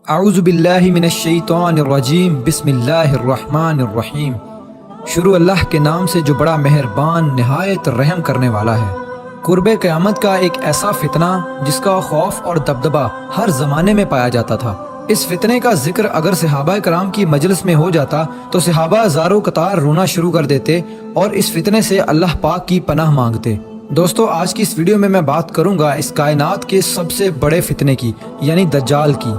اعوذ باللہ من الشیطان الرجیم بسم اللہ الرحمن الرحیم۔ شروع اللہ کے نام سے جو بڑا مہربان نہایت رحم کرنے والا ہے۔ قرب قیامت کا ایک ایسا فتنہ جس کا خوف اور دبدبہ ہر زمانے میں پایا جاتا تھا۔ اس فتنے کا ذکر اگر صحابہ کرام کی مجلس میں ہو جاتا تو صحابہ زارو قطار رونا شروع کر دیتے اور اس فتنے سے اللہ پاک کی پناہ مانگتے۔ دوستو، آج کی اس ویڈیو میں بات کروں گا اس کائنات کے سب سے بڑے فتنے کی، یعنی دجال کی۔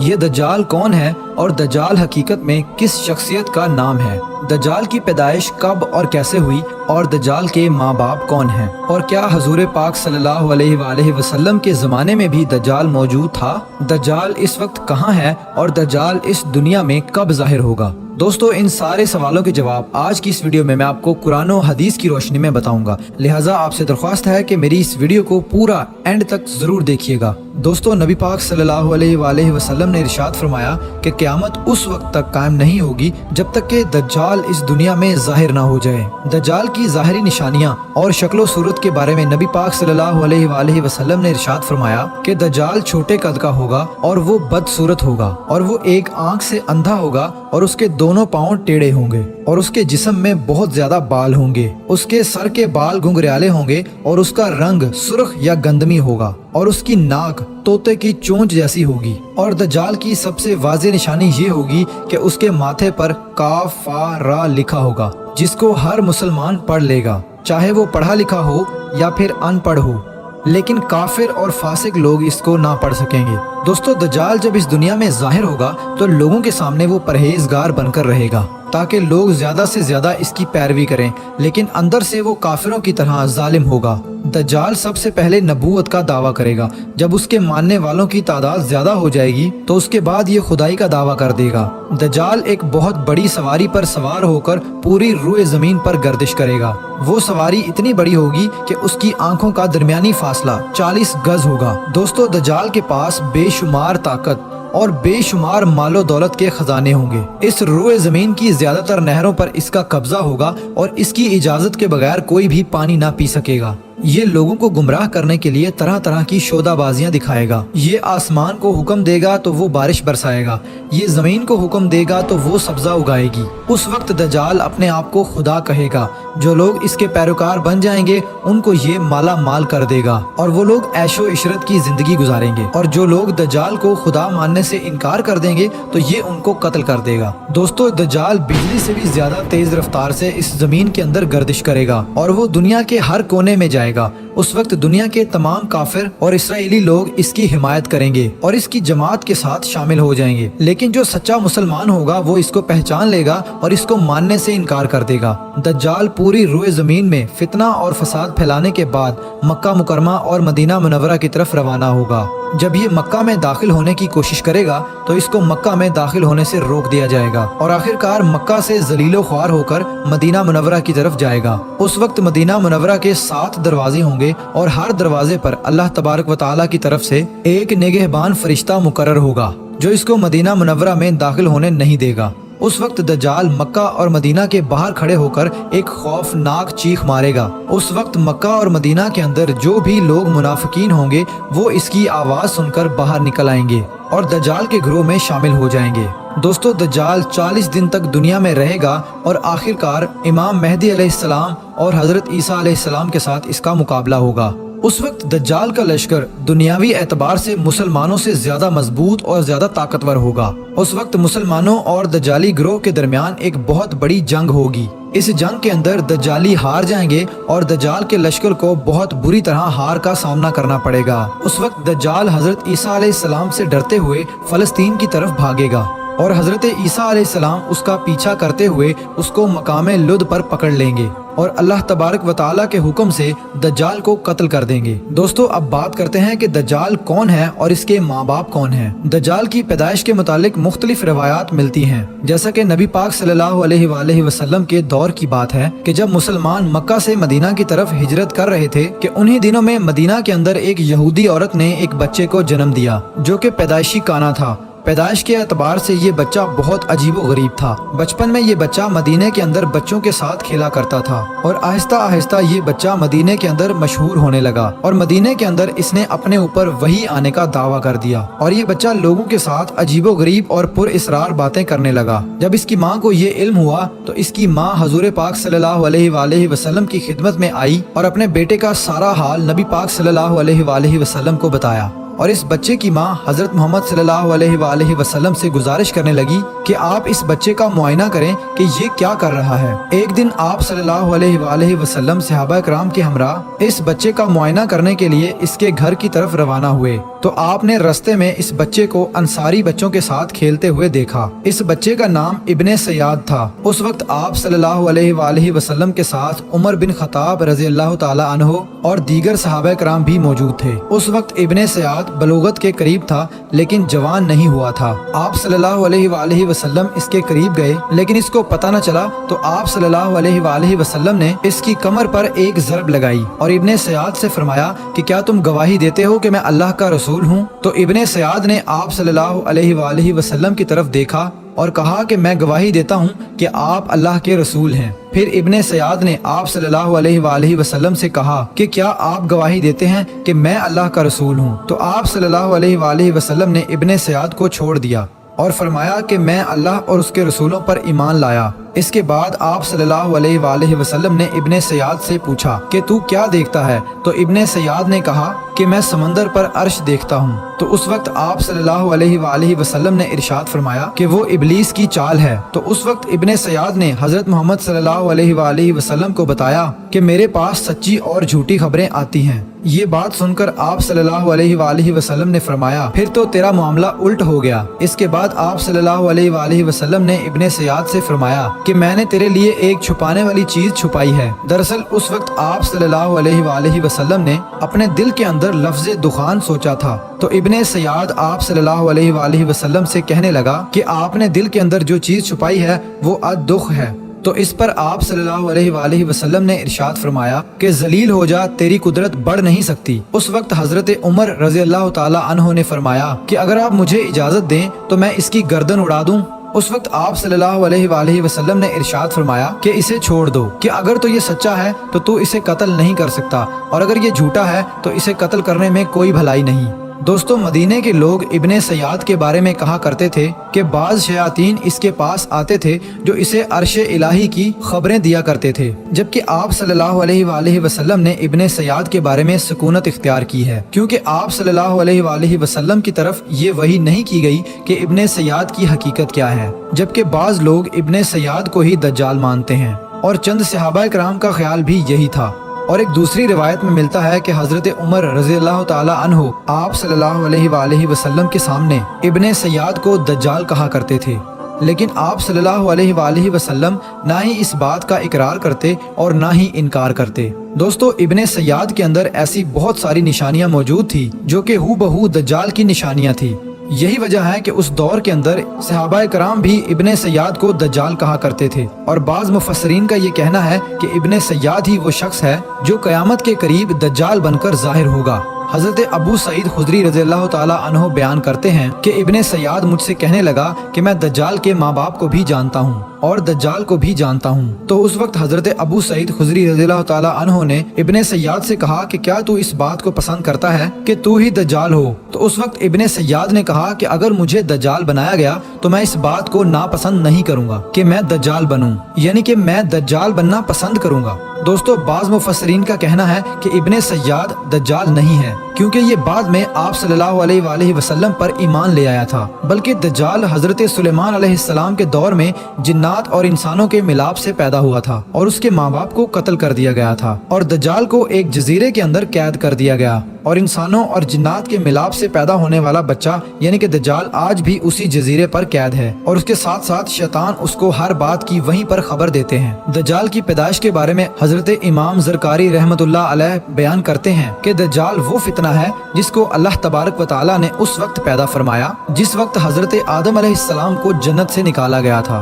یہ دجال کون ہے اور دجال حقیقت میں کس شخصیت کا نام ہے؟ دجال کی پیدائش کب اور کیسے ہوئی اور دجال کے ماں باپ کون ہیں؟ اور کیا حضور پاک صلی اللہ علیہ وآلہ وسلم کے زمانے میں بھی دجال موجود تھا؟ دجال اس وقت کہاں ہے اور دجال اس دنیا میں کب ظاہر ہوگا؟ دوستو، ان سارے سوالوں کے جواب آج کی اس ویڈیو میں آپ کو قرآن و حدیث کی روشنی میں بتاؤں گا، لہٰذا آپ سے درخواست ہے کہ میری اس ویڈیو کو پورا اینڈ تک ضرور دیکھیے گا۔ دوستو، نبی پاک صلی اللہ علیہ وآلہ وسلم نے ارشاد فرمایا کہ قیامت اس وقت تک قائم نہیں ہوگی جب تک کہ دجال اس دنیا میں ظاہر نہ ہو جائے۔ دجال کی ظاہری نشانیاں اور شکل و صورت کے بارے میں نبی پاک صلی اللہ علیہ وآلہ وسلم نے ارشاد فرمایا کہ دجال چھوٹے قد کا ہوگا اور وہ بدصورت ہوگا، اور وہ ایک آنکھ سے اندھا ہوگا اور اس کے دونوں پاؤں ٹیڑھے ہوں گے، اور اس کے جسم میں بہت زیادہ بال ہوں گے۔ اس کے سر کے بال گھنگریالے ہوں گے اور اس کا رنگ سرخ یا گندمی ہوگا، اور اس کی ناک طوطے کی چونچ جیسی ہوگی۔ اور دجال کی سب سے واضح نشانی یہ ہوگی کہ اس کے ماتھے پر کاف فا را لکھا ہوگا، جس کو ہر مسلمان پڑھ لے گا، چاہے وہ پڑھا لکھا ہو یا پھر ان پڑھ ہو، لیکن کافر اور فاسق لوگ اس کو نہ پڑھ سکیں گے۔ دوستو، دجال جب اس دنیا میں ظاہر ہوگا تو لوگوں کے سامنے وہ پرہیزگار بن کر رہے گا تاکہ لوگ زیادہ سے زیادہ اس کی پیروی کریں، لیکن اندر سے وہ کافروں کی طرح ظالم ہوگا۔ دجال سب سے پہلے نبوت کا دعویٰ کرے گا، جب اس کے ماننے والوں کی تعداد زیادہ ہو جائے گی تو اس کے بعد یہ خدائی کا دعویٰ کر دے گا۔ دجال ایک بہت بڑی سواری پر سوار ہو کر پوری روئے زمین پر گردش کرے گا۔ وہ سواری اتنی بڑی ہوگی کہ اس کی آنکھوں کا درمیانی فاصلہ 40 گز ہوگا۔ دوستو، دجال کے پاس بے شمار طاقت اور بے شمار مال و دولت کے خزانے ہوں گے۔ اس روئے زمین کی زیادہ تر نہروں پر اس کا قبضہ ہوگا اور اس کی اجازت کے بغیر کوئی بھی پانی نہ پی سکے گا۔ یہ لوگوں کو گمراہ کرنے کے لیے طرح طرح کی شودہ بازیاں دکھائے گا۔ یہ آسمان کو حکم دے گا تو وہ بارش برسائے گا، یہ زمین کو حکم دے گا تو وہ سبزہ اگائے گی۔ اس وقت دجال اپنے آپ کو خدا کہے گا۔ جو لوگ اس کے پیروکار بن جائیں گے ان کو یہ مالا مال کر دے گا اور وہ لوگ عیش و عشرت کی زندگی گزاریں گے، اور جو لوگ دجال کو خدا ماننے سے انکار کر دیں گے تو یہ ان کو قتل کر دے گا۔ دوستو، دجال بجلی سے بھی زیادہ تیز رفتار سے اس زمین کے اندر گردش کرے گا اور وہ دنیا کے ہر کونے میں جائے گا۔ اس وقت دنیا کے تمام کافر اور اسرائیلی لوگ اس کی حمایت کریں گے اور اس کی جماعت کے ساتھ شامل ہو جائیں گے، لیکن جو سچا مسلمان ہوگا وہ اس کو پہچان لے گا اور اس کو ماننے سے انکار کر دے گا۔ دجال پوری روئے زمین میں فتنہ اور فساد پھیلانے کے بعد مکہ مکرمہ اور مدینہ منورہ کی طرف روانہ ہوگا۔ جب یہ مکہ میں داخل ہونے کی کوشش کرے گا تو اس کو مکہ میں داخل ہونے سے روک دیا جائے گا اور آخرکار مکہ سے ذلیل و خوار ہو کر مدینہ منورہ کی طرف جائے گا۔ اس وقت مدینہ منورہ کے 7 دروازے ہوں گے اور ہر دروازے پر اللہ تبارک و تعالیٰ کی طرف سے ایک نگہبان فرشتہ مقرر ہوگا جو اس کو مدینہ منورہ میں داخل ہونے نہیں دے گا۔ اس وقت دجال مکہ اور مدینہ کے باہر کھڑے ہو کر ایک خوفناک چیخ مارے گا۔ اس وقت مکہ اور مدینہ کے اندر جو بھی لوگ منافقین ہوں گے وہ اس کی آواز سن کر باہر نکل آئیں گے اور دجال کے گروہ میں شامل ہو جائیں گے۔ دوستو، دجال 40 دن تک دنیا میں رہے گا اور آخرکار امام مہدی علیہ السلام اور حضرت عیسیٰ علیہ السلام کے ساتھ اس کا مقابلہ ہوگا۔ اس وقت دجال کا لشکر دنیاوی اعتبار سے مسلمانوں سے زیادہ مضبوط اور زیادہ طاقتور ہوگا۔ اس وقت مسلمانوں اور دجالی گروہ کے درمیان ایک بہت بڑی جنگ ہوگی۔ اس جنگ کے اندر دجالی ہار جائیں گے اور دجال کے لشکر کو بہت بری طرح ہار کا سامنا کرنا پڑے گا۔ اس وقت دجال حضرت عیسیٰ علیہ السلام سے ڈرتے ہوئے فلسطین کی طرف بھاگے گا اور حضرت عیسیٰ علیہ السلام اس کا پیچھا کرتے ہوئے اس کو مقام لد پر پکڑ لیں گے اور اللہ تبارک و تعالیٰ کے حکم سے دجال کو قتل کر دیں گے۔ دوستو، اب بات کرتے ہیں کہ دجال کون ہے اور اس کے ماں باپ کون ہیں۔ دجال کی پیدائش کے متعلق مختلف روایات ملتی ہیں، جیسا کہ نبی پاک صلی اللہ علیہ وآلہ وسلم کے دور کی بات ہے کہ جب مسلمان مکہ سے مدینہ کی طرف ہجرت کر رہے تھے کہ انہی دنوں میں مدینہ کے اندر ایک یہودی عورت نے ایک بچے کو جنم دیا جو کہ پیدائشی کانا تھا پیدائش کے اعتبار سے یہ بچہ بہت عجیب و غریب تھا۔ بچپن میں یہ بچہ مدینے کے اندر بچوں کے ساتھ کھیلا کرتا تھا اور آہستہ آہستہ یہ بچہ مدینے کے اندر مشہور ہونے لگا اور مدینے کے اندر اس نے اپنے اوپر وحی آنے کا دعویٰ کر دیا اور یہ بچہ لوگوں کے ساتھ عجیب و غریب اور پر اسرار باتیں کرنے لگا۔ جب اس کی ماں کو یہ علم ہوا تو اس کی ماں حضور پاک صلی اللہ علیہ وآلہ وسلم کی خدمت میں آئی اور اپنے بیٹے کا سارا حال نبی پاک صلی اللہ علیہ وآلہ وسلم کو بتایا، اور اس بچے کی ماں حضرت محمد صلی اللہ علیہ وآلہ وسلم سے گزارش کرنے لگی کہ آپ اس بچے کا معائنہ کریں کہ یہ کیا کر رہا ہے۔ ایک دن آپ صلی اللہ علیہ وآلہ وسلم صحابہ کرام کے ہمراہ اس بچے کا معائنہ کرنے کے لیے اس کے گھر کی طرف روانہ ہوئے تو آپ نے رستے میں اس بچے کو انصاری بچوں کے ساتھ کھیلتے ہوئے دیکھا۔ اس بچے کا نام ابن سیاد تھا۔ اس وقت آپ صلی اللہ علیہ وآلہ وسلم کے ساتھ عمر بن خطاب رضی اللہ تعالی عنہ اور دیگر صحابہ کرام بھی موجود تھے۔ اس وقت ابن سیاد بلوغت کے قریب تھا لیکن جوان نہیں ہوا تھا۔ آپ صلی اللہ علیہ وآلہ وسلم اس کے قریب گئے لیکن اس کو پتہ نہ چلا تو آپ صلی اللہ علیہ وآلہ وسلم نے اس کی کمر پر ایک ضرب لگائی اور ابن سیاد سے فرمایا کہ کیا تم گواہی دیتے ہو کہ میں اللہ کا رسول ہوں؟ تو ابن سیاد نے آپ صلی اللہ علیہ وآلہ وسلم کی طرف دیکھا اور کہا کہ میں گواہی دیتا ہوں کہ آپ اللہ کے رسول ہیں۔ پھر ابن سیاد نے آپ صلی اللہ علیہ وآلہ وسلم سے کہا کہ کیا آپ گواہی دیتے ہیں کہ میں اللہ کا رسول ہوں؟ تو آپ صلی اللہ علیہ وآلہ وسلم نے ابن سیاد کو چھوڑ دیا اور فرمایا کہ میں اللہ اور اس کے رسولوں پر ایمان لایا۔ اس کے بعد آپ صلی اللہ علیہ وآلہ وسلم نے ابن سیاد سے پوچھا کہ تو کیا دیکھتا ہے؟ تو ابن سیاد نے کہا کہ میں سمندر پر عرش دیکھتا ہوں۔ تو اس وقت آپ صلی اللہ علیہ وآلہ وسلم نے ارشاد فرمایا کہ وہ ابلیس کی چال ہے۔ تو اس وقت ابن سیاد نے حضرت محمد صلی اللہ علیہ وآلہ وسلم کو بتایا کہ میرے پاس سچی اور جھوٹی خبریں آتی ہیں۔ یہ بات سن کر آپ صلی اللہ علیہ وآلہ وسلم نے فرمایا پھر تو تیرا معاملہ الٹ ہو گیا۔ اس کے بعد آپ صلی اللہ علیہ وآلہ وسلم نے ابن سیاد سے فرمایا کہ میں نے تیرے لیے ایک چھپانے والی چیز چھپائی ہے۔ دراصل اس وقت آپ صلی اللہ علیہ وآلہ وسلم نے اپنے دل کے اندر لفظ دخان سوچا تھا۔ تو ابن سیاد آپ صلی اللہ علیہ وآلہ وسلم سے کہنے لگا کہ آپ نے دل کے اندر جو چیز چھپائی ہے وہ الدخ ہے۔ تو اس پر آپ صلی اللہ علیہ وآلہ وسلم نے ارشاد فرمایا کہ ذلیل ہو جا، تیری قدرت بڑھ نہیں سکتی۔ اس وقت حضرت عمر رضی اللہ تعالی عنہ نے فرمایا کہ اگر آپ مجھے اجازت دیں تو میں اس کی گردن اڑا دوں۔ اس وقت آپ صلی اللہ علیہ وآلہ وسلم نے ارشاد فرمایا کہ اسے چھوڑ دو، کہ اگر تو یہ سچا ہے تو اسے قتل نہیں کر سکتا اور اگر یہ جھوٹا ہے تو اسے قتل کرنے میں کوئی بھلائی نہیں۔ دوستو، مدینے کے لوگ ابن سیاد کے بارے میں کہا کرتے تھے کہ بعض شیاطین اس کے پاس آتے تھے جو اسے عرش الہی کی خبریں دیا کرتے تھے، جبکہ آپ صلی اللہ علیہ وآلہ وسلم نے ابن سیاد کے بارے میں سکونت اختیار کی ہے، کیونکہ آپ صلی اللہ علیہ وآلہ وسلم کی طرف یہ وحی نہیں کی گئی کہ ابن سیاد کی حقیقت کیا ہے، جبکہ بعض لوگ ابن سیاد کو ہی دجال مانتے ہیں اور چند صحابہ کرام کا خیال بھی یہی تھا۔ اور ایک دوسری روایت میں ملتا ہے کہ حضرت عمر رضی اللہ تعالی عنہ آپ صلی اللہ علیہ وآلہ وسلم کے سامنے ابن سیاد کو دجال کہا کرتے تھے، لیکن آپ صلی اللہ علیہ وآلہ وسلم نہ ہی اس بات کا اقرار کرتے اور نہ ہی انکار کرتے۔ دوستو، ابن سیاد کے اندر ایسی بہت ساری نشانیاں موجود تھی جو کہ ہو بہو دجال کی نشانیاں تھی۔ یہی وجہ ہے کہ اس دور کے اندر صحابہ کرام بھی ابن سیاد کو دجال کہا کرتے تھے، اور بعض مفسرین کا یہ کہنا ہے کہ ابن سیاد ہی وہ شخص ہے جو قیامت کے قریب دجال بن کر ظاہر ہوگا۔ حضرت ابو سعید خدری رضی اللہ تعالی عنہ بیان کرتے ہیں کہ ابن سیاد مجھ سے کہنے لگا کہ میں دجال کے ماں باپ کو بھی جانتا ہوں اور دجال کو بھی جانتا ہوں۔ تو اس وقت حضرت ابو سعید خدری رضی اللہ تعالی عنہ نے ابن سیاد سے کہا کہ کیا تو اس بات کو پسند کرتا ہے کہ تو ہی دجال ہو؟ تو اس وقت ابن سیاد نے کہا کہ اگر مجھے دجال بنایا گیا تو میں اس بات کو ناپسند نہیں کروں گا کہ میں دجال بنوں، یعنی کہ میں دجال بننا پسند کروں گا۔ دوستو، بعض مفسرین کا کہنا ہے کہ ابن سیاد دجال نہیں ہے، کیونکہ یہ بعد میں آپ صلی اللہ علیہ وآلہ وسلم پر ایمان لے آیا تھا، بلکہ دجال حضرت سلیمان علیہ السلام کے دور میں جنات اور انسانوں کے ملاپ سے پیدا ہوا تھا اور اس کے ماں باپ کو قتل کر دیا گیا تھا، اور دجال کو ایک جزیرے کے اندر قید کر دیا گیا، اور انسانوں اور جنات کے ملاپ سے پیدا ہونے والا بچہ یعنی کہ دجال آج بھی اسی جزیرے پر قید ہے، اور اس کے ساتھ ساتھ شیطان اس کو ہر بات کی وہیں پر خبر دیتے ہیں۔ دجال کی پیدائش کے بارے میں حضرت امام زرکاری رحمت اللہ علیہ بیان کرتے ہیں کہ دجال وہ فتنہ ہے جس کو اللہ تبارک و تعالی نے اس وقت پیدا فرمایا جس وقت حضرت آدم علیہ السلام کو جنت سے نکالا گیا تھا،